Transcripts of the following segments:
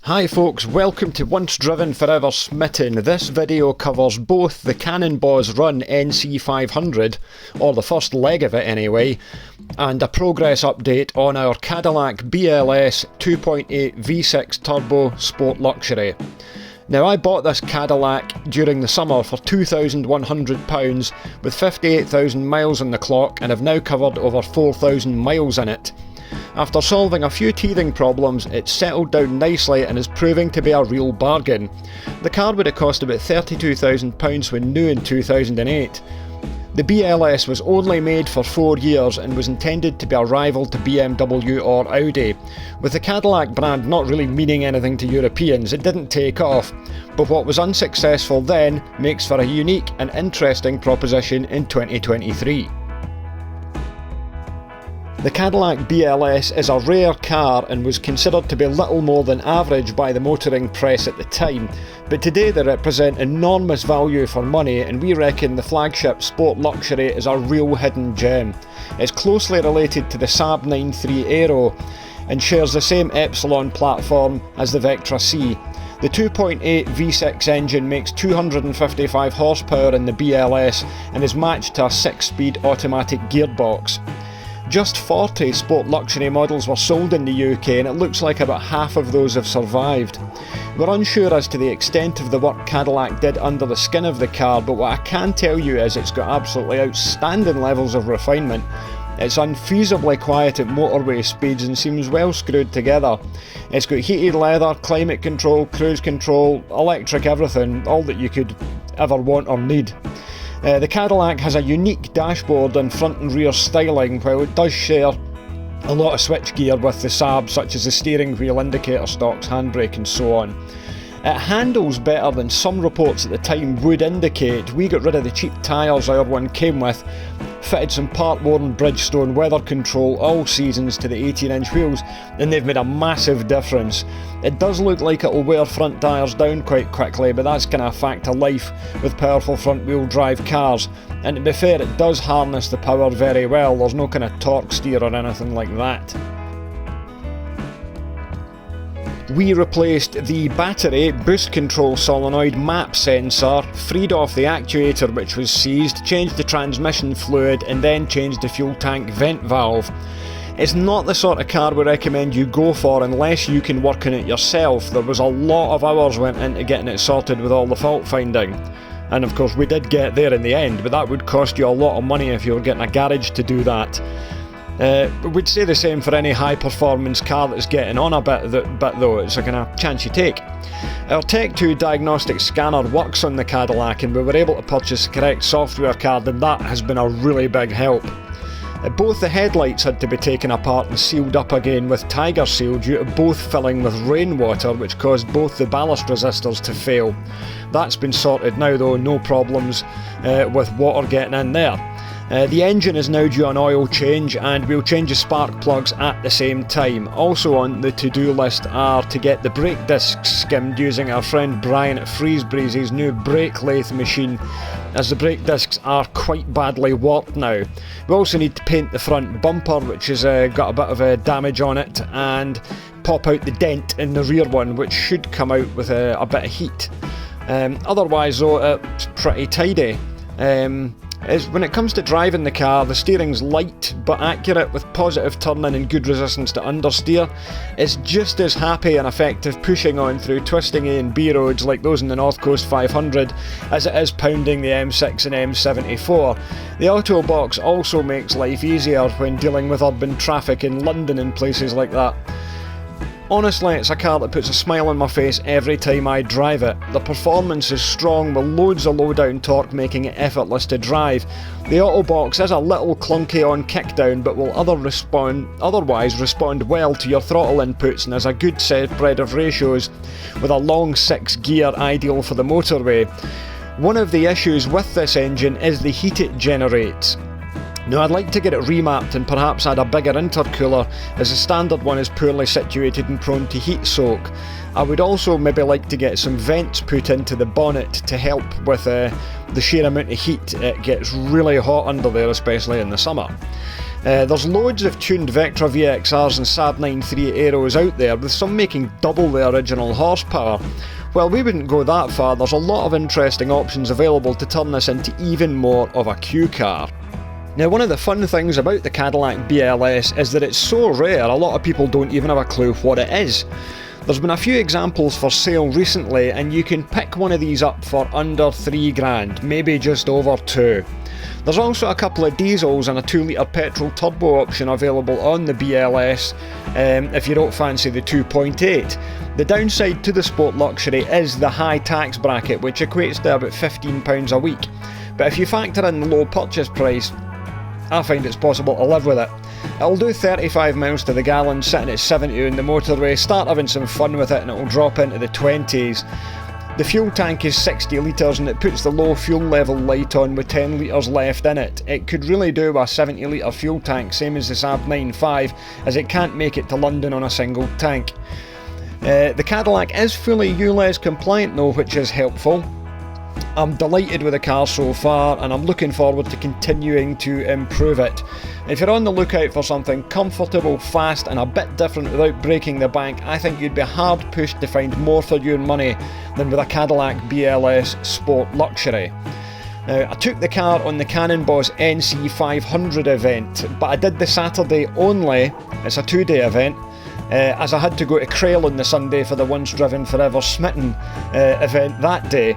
Hi folks, welcome to Once Driven Forever Smitten. This video covers both the Cannonbawz Run NC500, or the first leg of it anyway, and a progress update on our Cadillac BLS 2.8 V6 Turbo Sport Luxury. Now, I bought this Cadillac during the summer for £2,100 with 58,000 miles on the clock, and have now covered over 4,000 miles in it. After solving a few teething problems, it's settled down nicely and is proving to be a real bargain. The car would have cost about £32,000 when new in 2008. The BLS was only made for 4 years and was intended to be a rival to BMW or Audi. With the Cadillac brand not really meaning anything to Europeans, it didn't take off, but what was unsuccessful then makes for a unique and interesting proposition in 2023. The Cadillac BLS is a rare car and was considered to be little more than average by the motoring press at the time, but today they represent enormous value for money, and we reckon the flagship Sport Luxury is a real hidden gem. It's closely related to the Saab 9-3 Aero and shares the same Epsilon platform as the Vectra C. The 2.8 V6 engine makes 255 horsepower in the BLS and is matched to a 6-speed automatic gearbox. Just 40 Sport Luxury models were sold in the UK, and it looks like about half of those have survived. We're unsure as to the extent of the work Cadillac did under the skin of the car, but what I can tell you is it's got absolutely outstanding levels of refinement. It's unfeasibly quiet at motorway speeds and seems well screwed together. It's got heated leather, climate control, cruise control, electric everything, all that you could ever want or need. The Cadillac has a unique dashboard and front and rear styling, while it does share a lot of switchgear with the Saab, such as the steering wheel, indicator stalks, handbrake and so on. It handles better than some reports at the time would indicate. We got rid of the cheap tyres our one came with, fitted some part-worn Bridgestone weather control all seasons to the 18-inch wheels, and they've made a massive difference. It does look like it'll wear front tyres down quite quickly, but that's kind of a fact of life with powerful front-wheel drive cars. And to be fair, it does harness the power very well. There's no kind of torque steer or anything like that. We replaced the battery, boost control solenoid, map sensor, freed off the actuator which was seized, changed the transmission fluid, and then changed the fuel tank vent valve. It's not the sort of car we recommend you go for unless you can work on it yourself. There was a lot of hours went into getting it sorted with all the fault finding. And of course we did get there in the end, but that would cost you a lot of money if you were getting a garage to do that. We'd say the same for any high performance car that's getting on a bit though, it's a kind of chance you take. Our Tech 2 diagnostic scanner works on the Cadillac, and we were able to purchase the correct software card, and that has been a really big help. Both the headlights had to be taken apart and sealed up again with Tiger Seal due to both filling with rainwater, which caused both the ballast resistors to fail. That's been sorted now though, no problems with water getting in there. The engine is now due an oil change, and we'll change the spark plugs at the same time. Also on the to-do list are to get the brake discs skimmed using our friend Brian at Freezebreeze's new brake lathe machine, as the brake discs are quite badly warped now. We also need to paint the front bumper, which has got a bit of damage on it, and pop out the dent in the rear one, which should come out with a bit of heat. Otherwise though, it's pretty tidy. When it comes to driving the car, the steering's light but accurate with positive turning and good resistance to understeer. It's just as happy and effective pushing on through twisting A and B roads like those in the North Coast 500 as it is pounding the M6 and M74. The Auto Box also makes life easier when dealing with urban traffic in London and places like that. Honestly, it's a car that puts a smile on my face every time I drive it. The performance is strong with loads of low-down torque, making it effortless to drive. The Auto Box is a little clunky on kickdown, but will otherwise respond well to your throttle inputs, and has a good spread of ratios with a long 6 gear ideal for the motorway. One of the issues with this engine is the heat it generates. Now, I'd like to get it remapped and perhaps add a bigger intercooler, as the standard one is poorly situated and prone to heat soak. I would also maybe like to get some vents put into the bonnet to help with the sheer amount of heat. It gets really hot under there, especially in the summer. There's loads of tuned Vectra VXRs and Saab 938 Aeros out there, with some making double the original horsepower. While we wouldn't go that far, there's a lot of interesting options available to turn this into even more of a Q car. Now, one of the fun things about the Cadillac BLS is that it's so rare a lot of people don't even have a clue what it is. There's been a few examples for sale recently, and you can pick one of these up for under £3,000, maybe just over 2. There's also a couple of diesels and a 2-litre petrol turbo option available on the BLS if you don't fancy the 2.8. The downside to the Sport Luxury is the high tax bracket, which equates to about £15 a week. But if you factor in the low purchase price, I find it's possible to live with it. It'll do 35 miles to the gallon, sitting at 70 on the motorway, start having some fun with it and it'll drop into the 20s. The fuel tank is 60 litres and it puts the low fuel level light on with 10 litres left in it. It could really do a 70 litre fuel tank, same as the Saab 9.5, as it can't make it to London on a single tank. The Cadillac is fully ULEZ compliant though, which is helpful. I'm delighted with the car so far and I'm looking forward to continuing to improve it. If you're on the lookout for something comfortable, fast and a bit different without breaking the bank, I think you'd be hard pushed to find more for your money than with a Cadillac BLS Sport Luxury. Now, I took the car on the Cannonbawz NC 500 event, but I did the Saturday only. It's a 2-day event. As I had to go to Crail on the Sunday for the Once Driven Forever Smitten event that day.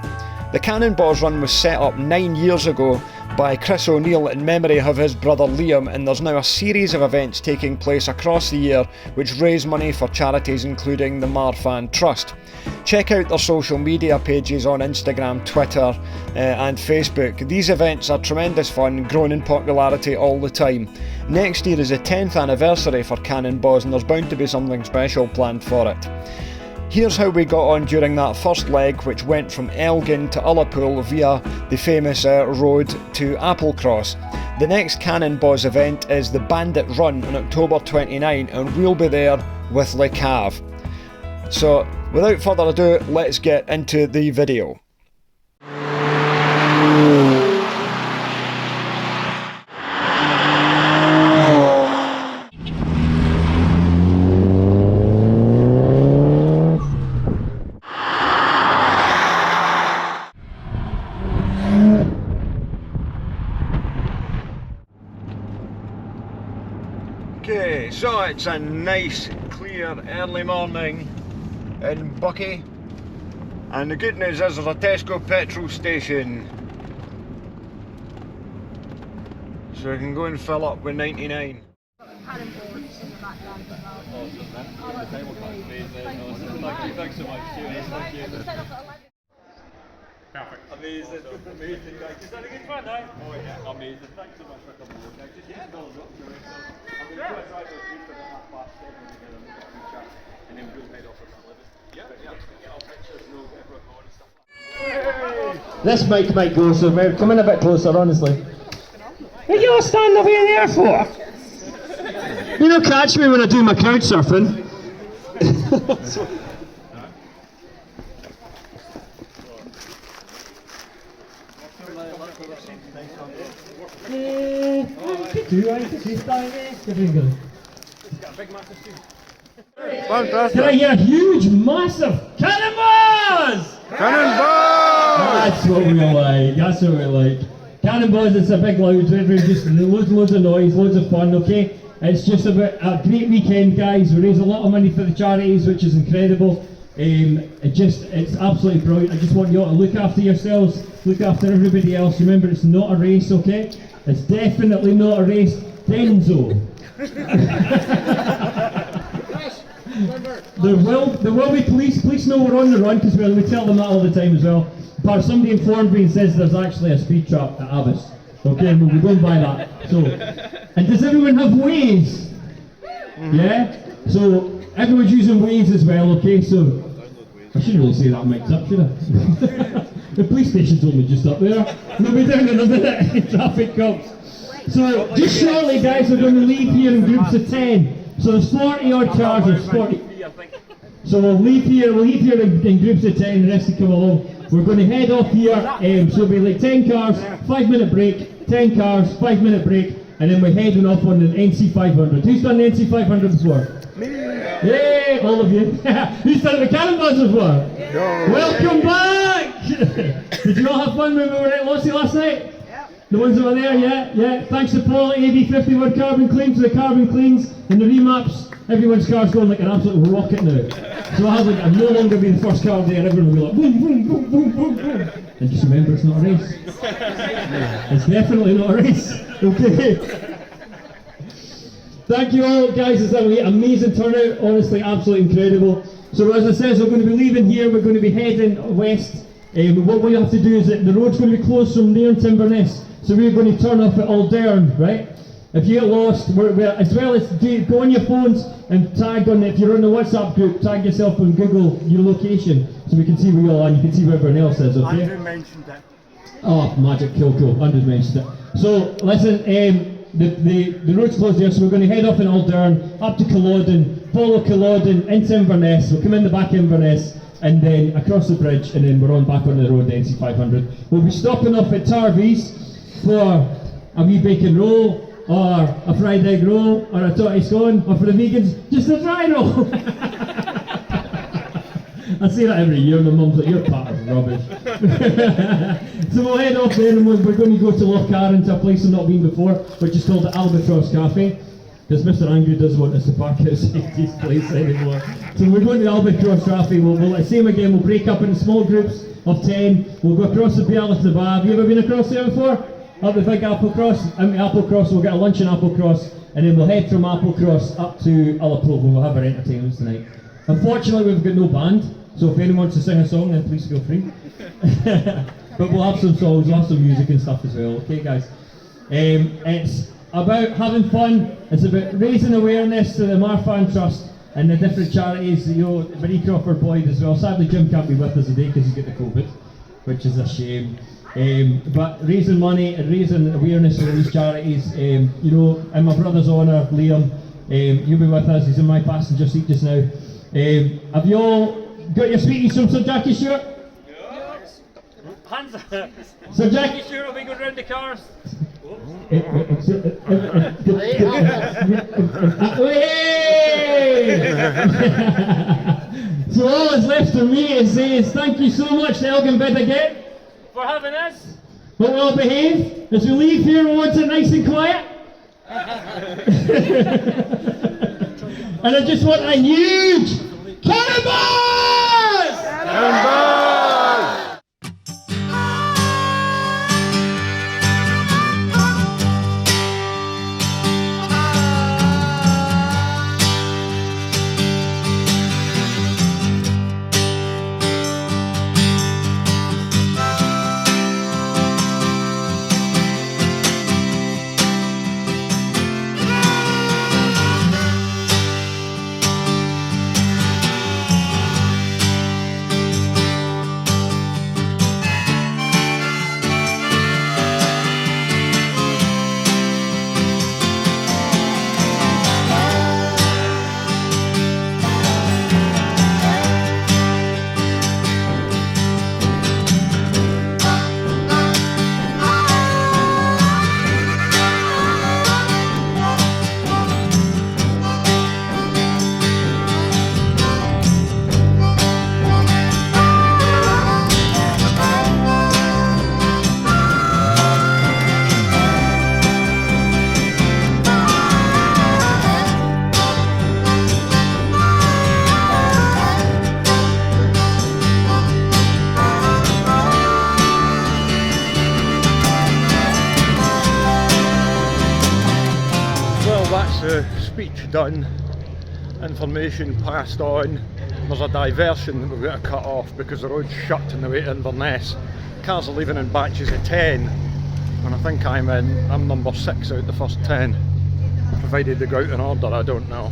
The Cannonbawz Run was set up 9 years ago by Chris O'Neill in memory of his brother Liam, and there's now a series of events taking place across the year which raise money for charities including the Marfan Trust. Check out their social media pages on Instagram, Twitter and Facebook. These events are tremendous fun, growing in popularity all the time. Next year is the 10th anniversary for Cannonbawz and there's bound to be something special planned for it. Here's how we got on during that first leg, which went from Elgin to Ullapool via the famous road to Applecross. The next Cannonbawz event is the Bandit Run on October 29 and we'll be there with Le Cave. So without further ado, let's get into the video. Okay, so it's a nice, clear, early morning in Bucky, and the good news is there's a Tesco petrol station, so we can go and fill up with 99. Thanks so much. Perfect. Amazing, amazing. Is that a good fun, eh? Oh yeah, amazing. Thanks so much for coming over. Just call us up to it. I'm going to try to drive those for the half-past 7 together and we'll get a wee chat. And then we'll head off with that living. Yeah. Get our pictures and we'll get a record and stuff like that. This mic might go, so come in a bit closer, honestly. What are you all standing over there for? You don't catch me when I do my couch surfing. Can I hear a huge, massive Cannonbawz? Cannonbawz! That's what we like, that's what we like. Cannonbawz, it's a big loud, just loads of noise, loads of fun, okay? It's just about a great weekend, guys. We raise a lot of money for the charities, which is incredible. It's absolutely brilliant. I just want you all to look after yourselves, look after everybody else. Remember, it's not a race, okay? It's definitely not a race. Denzo. There will be police. Police know we're on the run because we tell them that all the time as well. But somebody informed me and says there's actually a speed trap at Abbas. Okay, we'll be going by that. So, and does everyone have Waze? Yeah? So, everyone's using Waze as well, okay? So, I shouldn't really say that mic'd up, should I? The police station's only just up there. We'll be down in a minute, traffic cops. So, just shortly, guys, we're going to leave here in groups of 10. So there's 40 odd chargers, 40. So we'll leave here in groups of 10, the rest will come along. We're going to head off here, so it'll be like 10 cars, 5-minute break, 10 cars, 5-minute break, and then we're heading off on the NC500. Who's done the NC500 before? Me. Yay, all of you. Who's done the Cannonbawz before? No. Welcome back! Did you all have fun when we were at Lossy last night? Yeah. The ones that were there, yeah. Thanks to Paul, AB50 Word Carbon Clean, for the carbon cleans and the remaps. Everyone's car's going like an absolute rocket now. So I'm no longer be the first car there, everyone will be like boom, boom, boom, boom, boom, boom. And just remember, it's not a race. It's definitely not a race. Okay. Thank you all, guys. It's an amazing turnout. Honestly, absolutely incredible. So as I said, we're going to be leaving here. We're going to be heading west. What we have to do is that the road's going to be closed from near Inverness. So we're going to turn off at Aldern, right? If you get lost, as well as go on your phones and tag on, if you're on the WhatsApp group, tag yourself on Google your location so we can see where you are and you can see where everyone else is, okay? Andrew mentioned it. Oh, magic, cool. Andrew mentioned it. So, listen, the road's closed there, so we're going to head off in Aldern, up to Culloden, follow Culloden into Inverness, we'll come in the back of Inverness, and then across the bridge, and then we're on back on the road, the NC500. We'll be stopping off at Tarvy's for a wee bacon roll, or a fried egg roll, or a totty scone, or for the vegans, just a dry roll. I say that every year, my mum's like, you're part of rubbish. So we'll head off there and we're going to go to Lochcarron, to a place we've not been before, which is called the Albatross Cafe, because Mr. Angry doesn't want us to park outside his place anymore. So we're going to the Albatross Cafe, we'll same again, we'll break up into small groups of 10, we'll go across the BLS to Have you ever been across there before? Up the big Applecross, Applecross, we'll get a lunch in Applecross, and then we'll head from Applecross up to Ullapool, where we'll have our entertainment tonight. Unfortunately, we've got no band, so if anyone wants to sing a song, then please feel free. But we'll have some songs, we'll have some music and stuff as well, okay guys? It's about having fun, it's about raising awareness to the Marfan Trust and the different charities, Marie Crawford Boyd as well. Sadly Jim can't be with us today because he's got the COVID, which is a shame. But raising money and raising awareness for these charities, in my brother's honour, Liam, you'll be with us, he's in my passenger seat just now. Have you all got your sweeties from Sir Jackie Stewart? Yes. Hands up. Sir Jackie Stewart will be going round the cars. So all that's left for me to say is thank you so much to Elgin Bid again For having us. But we'll behave as we leave here. We want it nice and quiet. And I just want a huge Cannonbawz! Cannonbawz! Speech done, information passed on. There's a diversion that we've got to cut off because the road's shut on the way to Inverness. Cars are leaving in batches of 10 and I think I'm number 6 out of the first 10. Provided they go out in order, I don't know.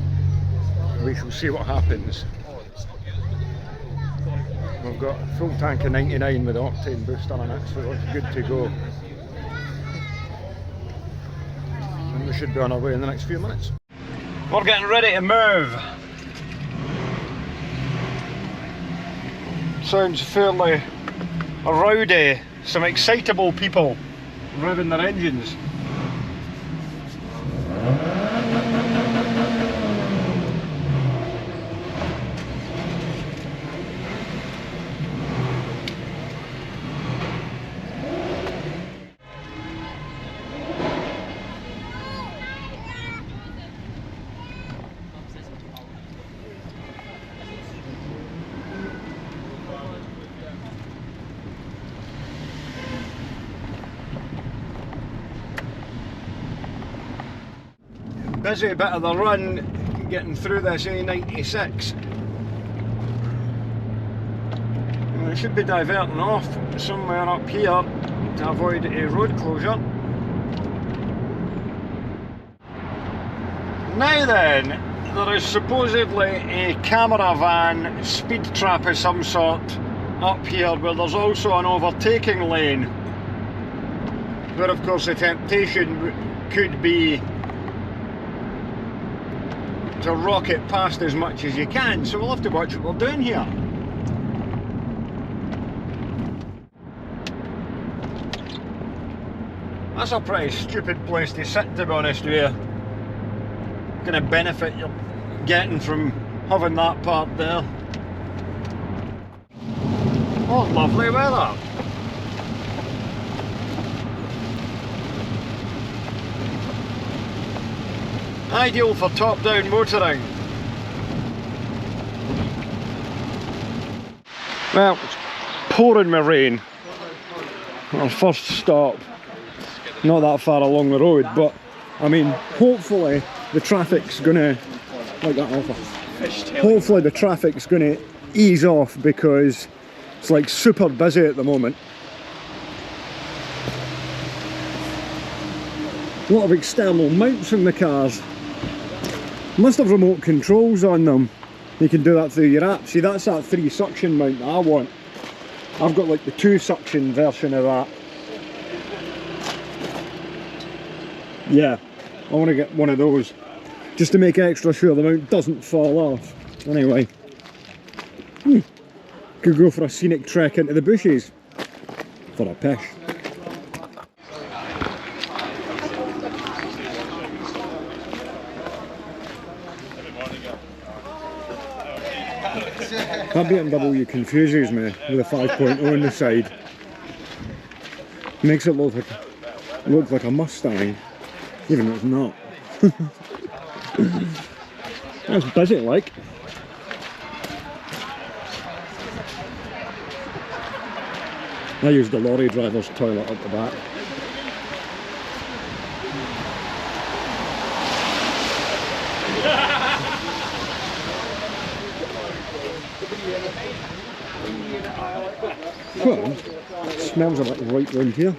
We shall see what happens. We've got a full tank of 99 with the octane booster on it, so it's good to go. And we should be on our way in the next few minutes. We're getting ready to move. Sounds fairly rowdy. Some excitable people revving their engines. Busy bit of the run getting through this A96. We should be diverting off somewhere up here to avoid a road closure. Now then, there is supposedly a caravan speed trap of some sort up here, where there's also an overtaking lane, where of course the temptation could be to rocket past as much as you can, so we'll have to watch what we're doing here. That's a pretty stupid place to sit, to be honest with you. Kind of benefit you're getting from having that part there. Oh, lovely weather. Ideal for top-down motoring. Well, it's pouring with rain. Our first stop. Not that far along the road, but I mean, hopefully the traffic's gonna, like that offer. Hopefully the traffic's gonna ease off, because it's like super busy at the moment. A lot of external mounts in the cars. Must have remote controls on them. You can do that through your app. See, that's that 3 suction mount that I want. I've got like the 2 suction version of that. Yeah, I want to get one of those, just to make extra sure the mount doesn't fall off. Anyway, could go for a scenic trek into the bushes for a pish. That BMW confuses me with a 5.0 on the side. Makes it look like a Mustang, even though it's not. That's busy like. I used the lorry driver's toilet up the back. Well, it smells a bit right round here.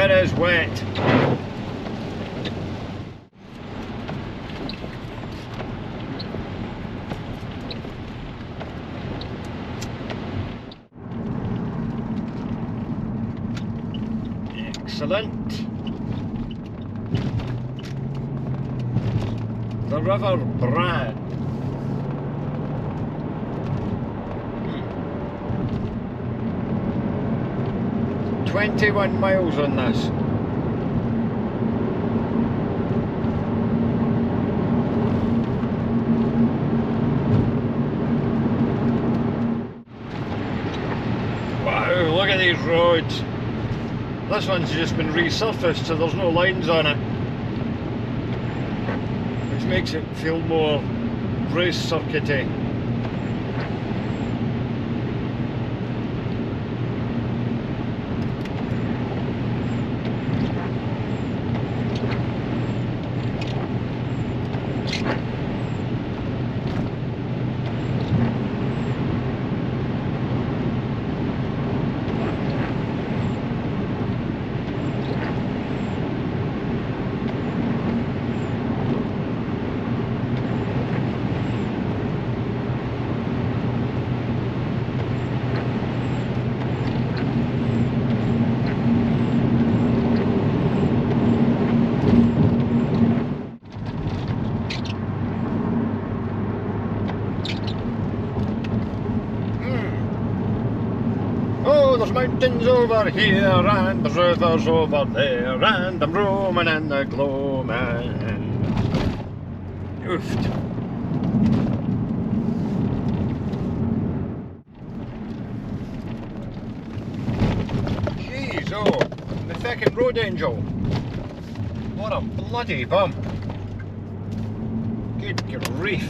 it is wet. Excellent. The River Brand. 21 miles on this. Wow, look at these roads. This one's just been resurfaced, so there's no lines on it, which makes it feel more race circuity. There's mountains over here and there's rivers over there and I'm roaming in the gloaming. Oofed. Jeez, oh, the fucking road angel. What a bloody bump. Good grief.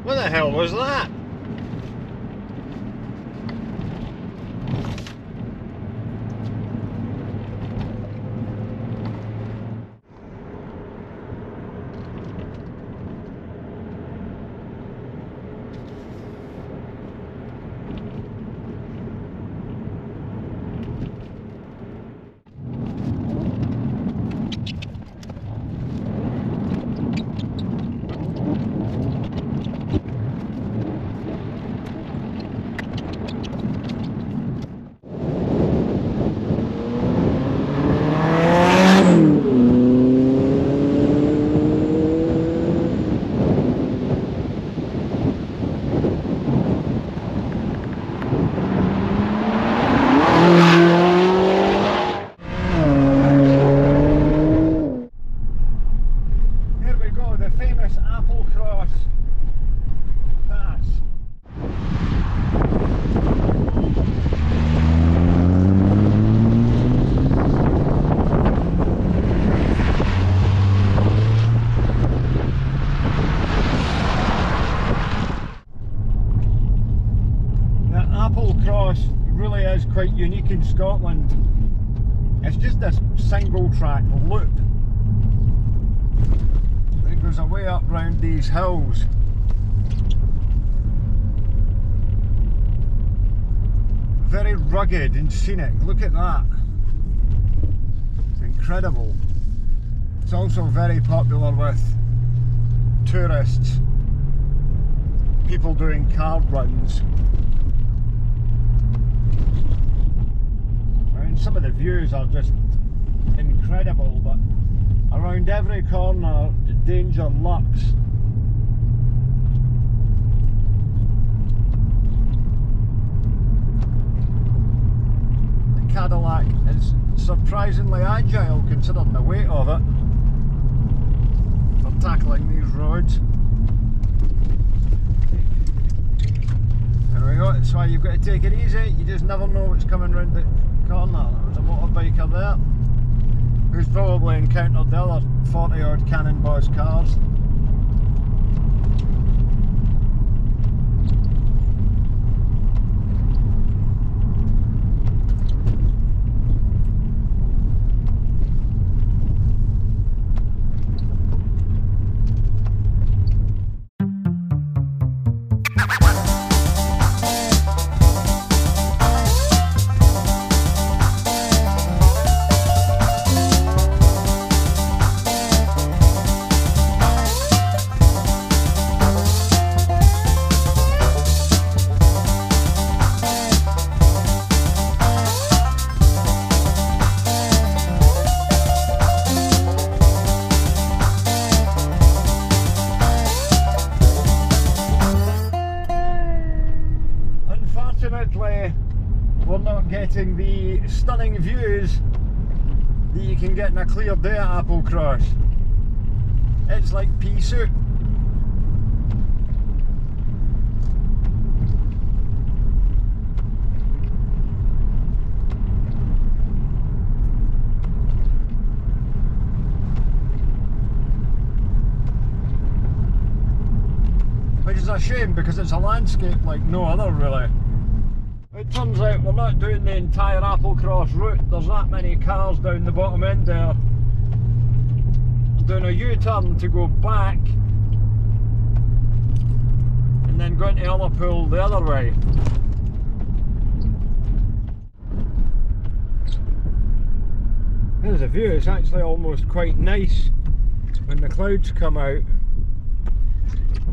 What the hell was that? Really is quite unique in Scotland. It's just this single track loop that goes away up round these hills. Very rugged and scenic. Look at that. It's incredible. It's also very popular with tourists, people doing car runs. Some of the views are just incredible, but around every corner, danger lurks. The Cadillac is surprisingly agile considering the weight of it for tackling these roads. There we go, that's why you've got to take it easy, you just never know what's coming round the corner. There's a motorbiker there who's probably encountered the other 40 odd Cannonbawz cars. stunning views that you can get in a clear day at Applecross. It's like pea soup. Which is a shame because it's a landscape like no other really. It turns out we're not doing the entire Applecross route, there's that many cars down the bottom end there. We're doing a U-turn to go back and then going to Ullapool the other way. There's a view, it's actually almost quite nice when the clouds come out.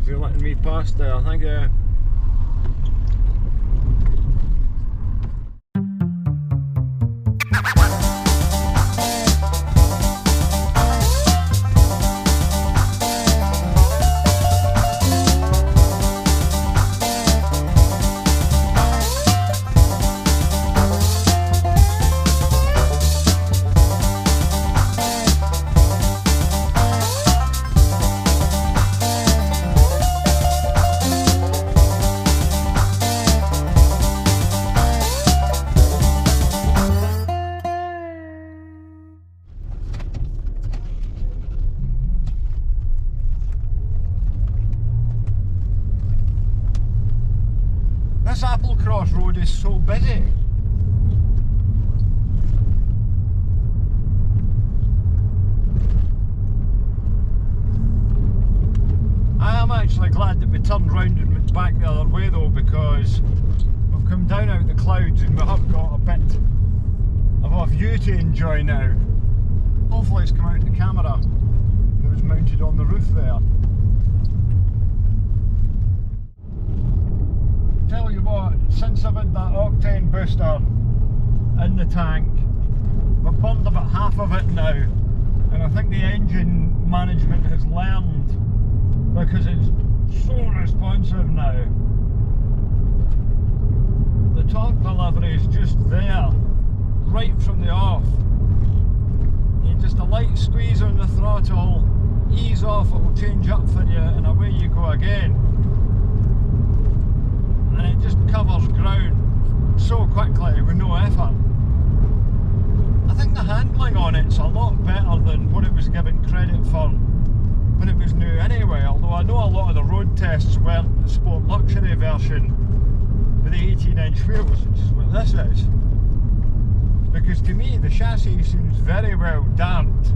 If you're letting me past there, thank you. This Applecross road is so busy. I am actually glad that we turned round and went back the other way though, because we've come down out the clouds and we have got a bit of a view to enjoy now. Hopefully it's come out the camera that was mounted on the roof there. Tell you what, since I've had that octane booster in the tank, we've burned about half of it now, and I think the engine management has learned because it's so responsive now. The torque delivery is just there, right from the off. You just a light squeeze on the throttle, ease off, it will change up for you, and away you go again. And it just covers ground so quickly with no effort. I think the handling on it's a lot better than what it was given credit for when it was new anyway, although I know a lot of the road tests weren't the Sport Luxury version with the 18-inch wheels, which is what this is. Because to me the chassis seems very well damped.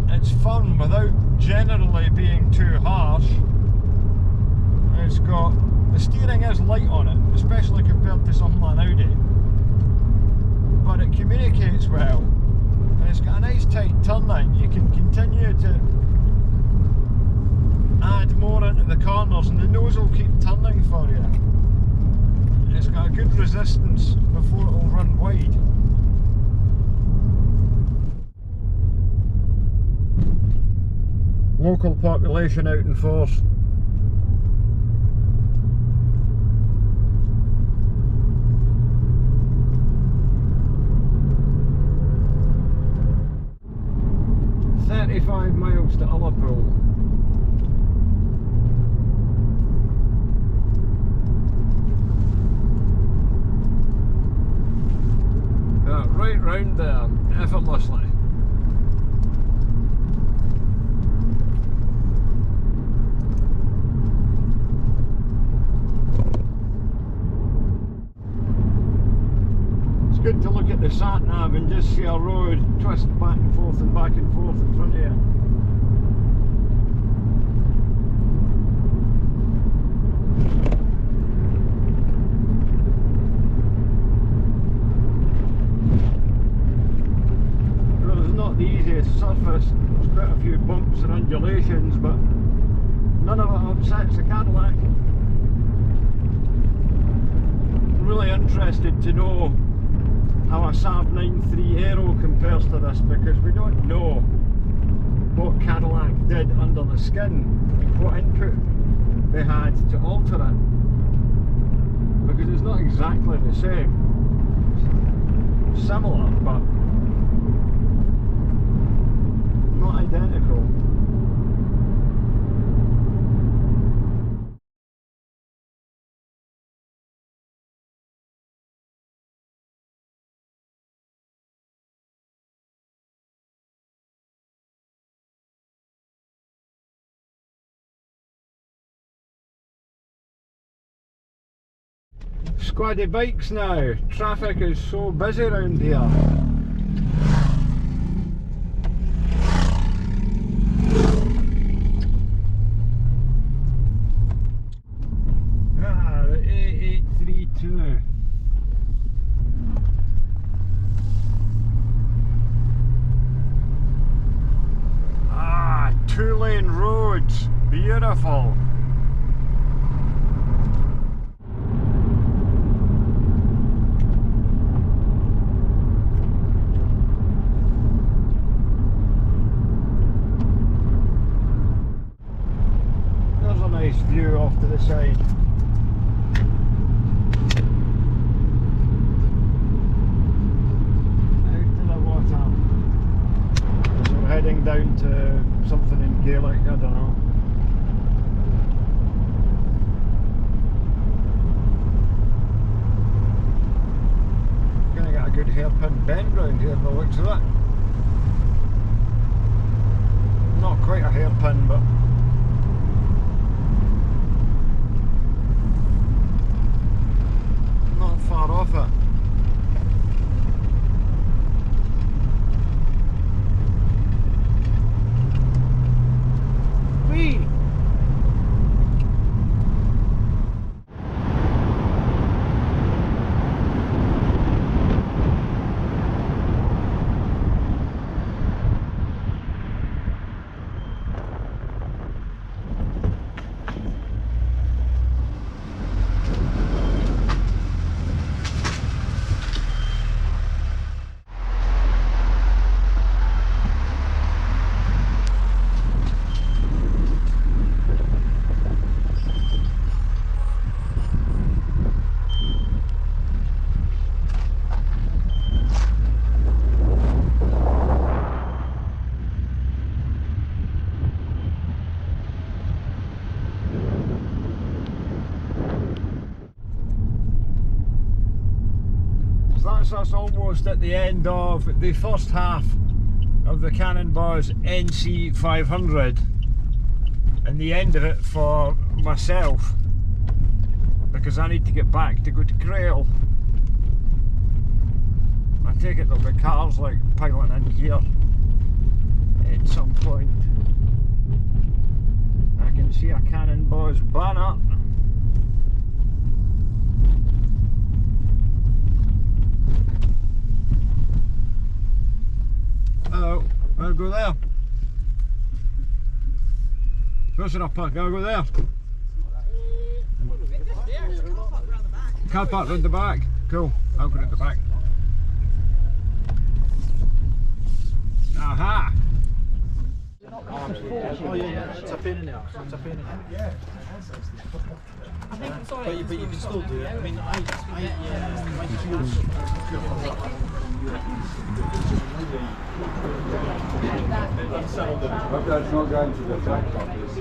It's firm without generally being too harsh. It's got, the steering is light on it, especially compared to something like an Audi, but it communicates well, and it's got a nice tight turning. You can continue to add more into the corners and the nose will keep turning for you, and it's got a good resistance before it will run wide. Local population out in force. Miles to Ullapool. Right round there, effortlessly. It's good to look at the sat nav and just see a road twist back and forth in front of you. The easiest surface, there's quite a few bumps and undulations, but none of it upsets the Cadillac. I'm really interested to know how a Saab 9.3 Aero compares to this, because we don't know what Cadillac did under the skin, what input they had to alter it, because it's not exactly the same. similar, but not identical. Squaddy bikes now. Traffic is so busy around here. Ah, the A832. Ah, 2-lane roads. Beautiful. View off to the side. Out to the water. So we're heading down to something in Gaelic, I don't know. Gonna get a good hairpin bend round here by the looks of it. Not quite a hairpin, but far off it. Whee! That's us almost at the end of the first half of the Cannonbawz NC 500 and the end of it for myself, because I need to get back to go to Crail. I take it there'll be cars like piling in here at some point. I can see a Cannonbawz banner. Oh, I'll go there. Close enough, I'll go there. Car park round the back. Cool, I'll go round the back. Aha! Oh yeah, it's a pain in the arse. It's a pain in the arse. Yeah. But you can still do it. I mean, my tools. But that's not going to the track office.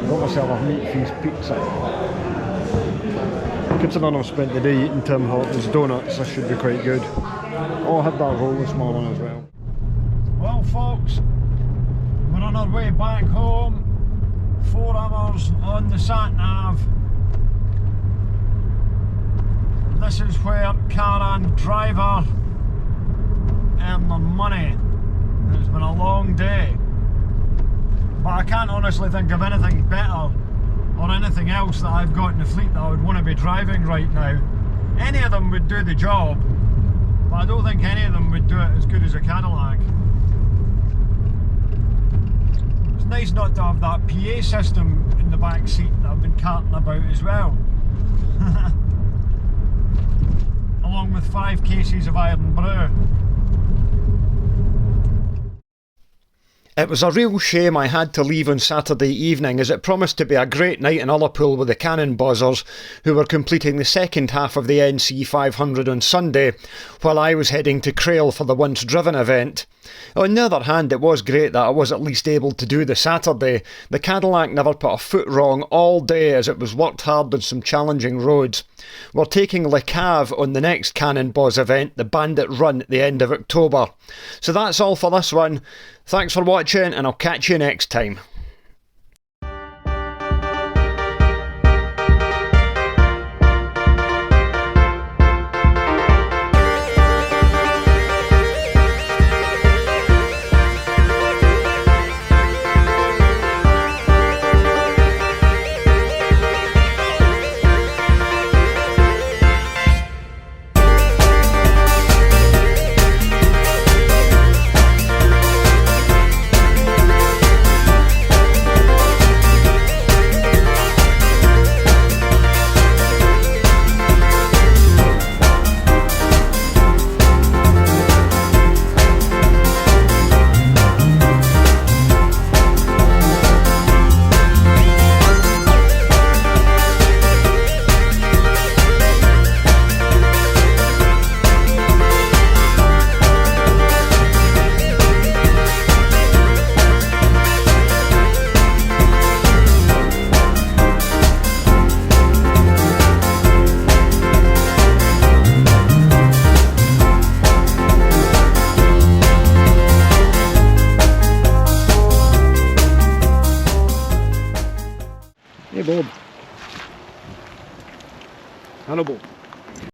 Got myself a meat feast pizza. Considering I've spent the day eating Tim Hortons donuts, this should be quite good. Oh, I had that roll this morning as well. Well folks, we're on our way back home. 4 hours on the sat-nav. This is where car and driver earn their money. It's been a long day. But I can't honestly think of anything better or anything else that I've got in the fleet that I would want to be driving right now. Any of them would do the job. but I don't think any of them would do it as good as a Cadillac. It's nice not to have that PA system in the back seat that I've been carting about as well. Along with 5 cases of Iron Brew. It was a real shame I had to leave on Saturday evening, as it promised to be a great night in Ullapool with the Cannonbawzers, who were completing the second half of the NC 500 on Sunday, while I was heading to Crail for the once driven event. On the other hand, it was great that I was at least able to do the Saturday. The Cadillac never put a foot wrong all day, as it was worked hard on some challenging roads. We're taking Le Cave on the next Cannonbawz event, the Bandit Run, at the end of October. So that's all for this one. Thanks for watching, and I'll catch you next time. Hey Bob. Hannibal.